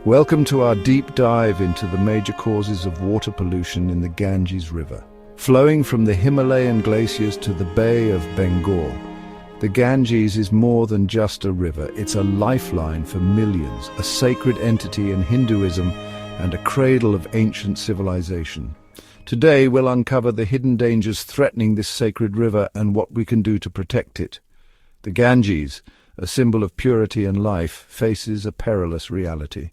Welcome to our deep dive into the major causes of water pollution in the Ganges River. Flowing from the Himalayan glaciers to the Bay of Bengal, the Ganges is more than just a river. It's a lifeline for millions, a sacred entity in Hinduism and a cradle of ancient civilization. Today we'll uncover the hidden dangers threatening this sacred river and what we can do to protect it. The Ganges, a symbol of purity and life, faces a perilous reality.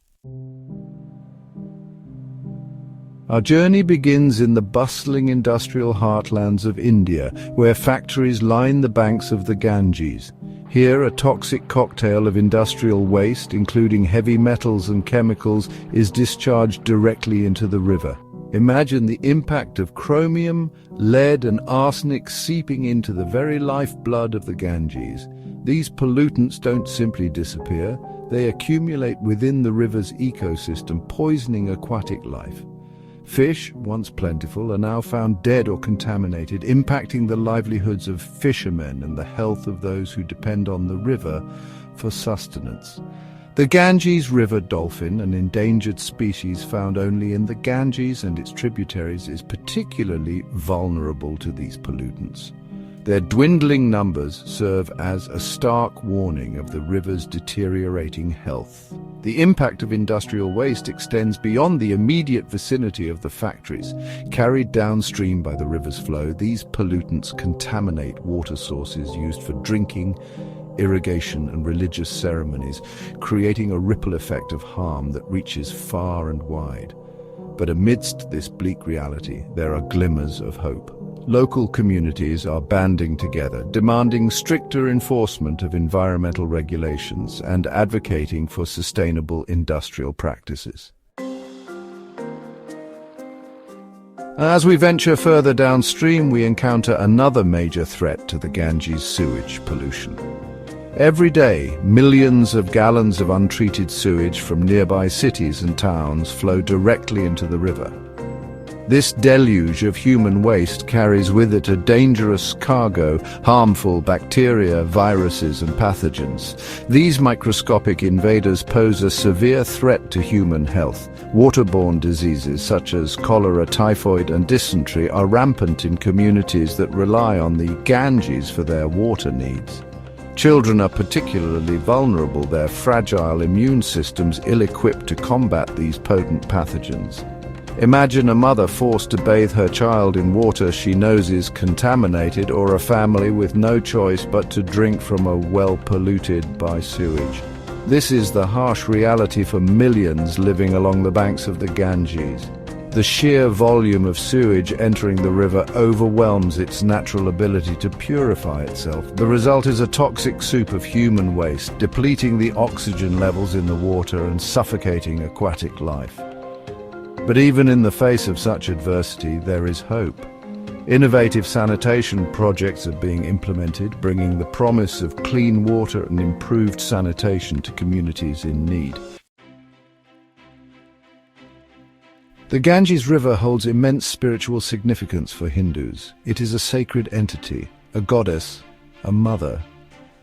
Our journey begins in the bustling industrial heartlands of India, where factories line the banks of the Ganges. Here, a toxic cocktail of industrial waste, including heavy metals and chemicals, is discharged directly into the river. Imagine the impact of chromium, lead and arsenic seeping into the very lifeblood of the Ganges. These pollutants don't simply disappear, they accumulate within the river's ecosystem, poisoning aquatic life. Fish, once plentiful, are now found dead or contaminated, impacting the livelihoods of fishermen and the health of those who depend on the river for sustenance. The Ganges river dolphin, an endangered species found only in the Ganges and its tributaries, is particularly vulnerable to these pollutants. Their dwindling numbers serve as a stark warning of the river's deteriorating health. The impact of industrial waste extends beyond the immediate vicinity of the factories. Carried downstream by the river's flow, these pollutants contaminate water sources used for drinking, irrigation and religious ceremonies, creating a ripple effect of harm that reaches far and wide. But amidst this bleak reality, there are glimmers of hope. Local communities are banding together, demanding stricter enforcement of environmental regulations and advocating for sustainable industrial practices. As we venture further downstream, we encounter another major threat to the Ganges: sewage pollution. Every day, millions of gallons of untreated sewage from nearby cities and towns flow directly into the river. This deluge of human waste carries with it a dangerous cargo, harmful bacteria, viruses and pathogens. These microscopic invaders pose a severe threat to human health. Waterborne diseases such as cholera, typhoid and dysentery are rampant in communities that rely on the Ganges for their water needs. Children are particularly vulnerable, their fragile immune systems ill-equipped to combat these potent pathogens. Imagine a mother forced to bathe her child in water she knows is contaminated, or a family with no choice but to drink from a well polluted by sewage. This is the harsh reality for millions living along the banks of the Ganges. The sheer volume of sewage entering the river overwhelms its natural ability to purify itself. The result is a toxic soup of human waste, depleting the oxygen levels in the water and suffocating aquatic life. But even in the face of such adversity, there is hope. Innovative sanitation projects are being implemented, bringing the promise of clean water and improved sanitation to communities in need. The Ganges River holds immense spiritual significance for Hindus. It is a sacred entity, a goddess, a mother.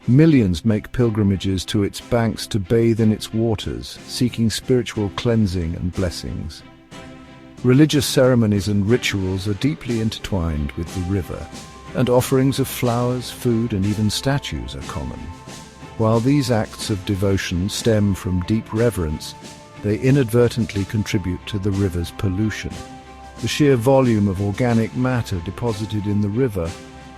Millions make pilgrimages to its banks to bathe in its waters, seeking spiritual cleansing and blessings. Religious ceremonies and rituals are deeply intertwined with the river, and offerings of flowers, food and even statues are common. While these acts of devotion stem from deep reverence, they inadvertently contribute to the river's pollution. The sheer volume of organic matter deposited in the river,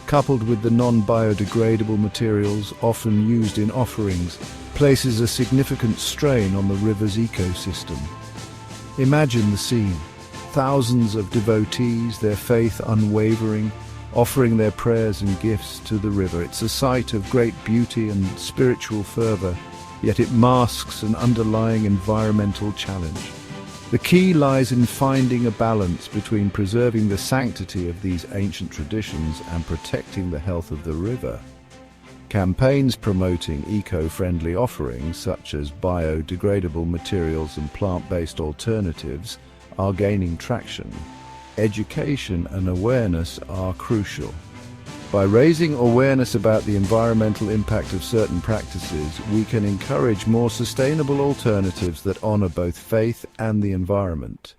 coupled with the non-biodegradable materials often used in offerings, places a significant strain on the river's ecosystem. Imagine the scene. Thousands of devotees, their faith unwavering, offering their prayers and gifts to the river. It's a sight of great beauty and spiritual fervor, yet it masks an underlying environmental challenge. The key lies in finding a balance between preserving the sanctity of these ancient traditions and protecting the health of the river. Campaigns promoting eco-friendly offerings, such as biodegradable materials and plant-based alternatives, are gaining traction. Education and awareness are crucial. By raising awareness about the environmental impact of certain practices, we can encourage more sustainable alternatives that honor both faith and the environment.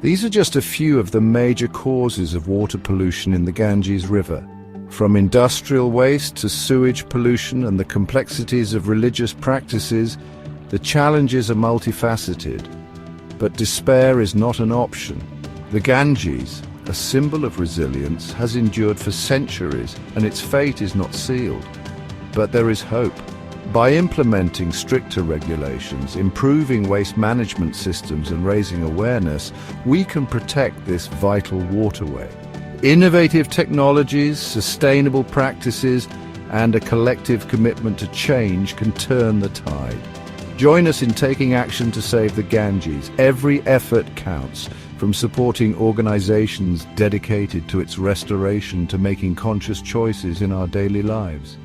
These are just a few of the major causes of water pollution in the Ganges River. From industrial waste to sewage pollution and the complexities of religious practices, the challenges are multifaceted. But despair is not an option. The Ganges, a symbol of resilience, has endured for centuries, and its fate is not sealed. But there is hope. By implementing stricter regulations, improving waste management systems and raising awareness, we can protect this vital waterway. Innovative technologies, sustainable practices, and a collective commitment to change can turn the tide. Join us in taking action to save the Ganges. Every effort counts, from supporting organizations dedicated to its restoration to making conscious choices in our daily lives.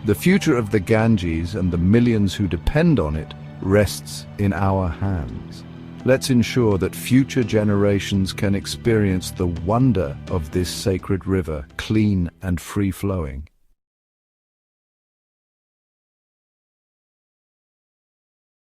The future of the Ganges and the millions who depend on it rests in our hands. Let's ensure that future generations can experience the wonder of this sacred river, clean and free-flowing.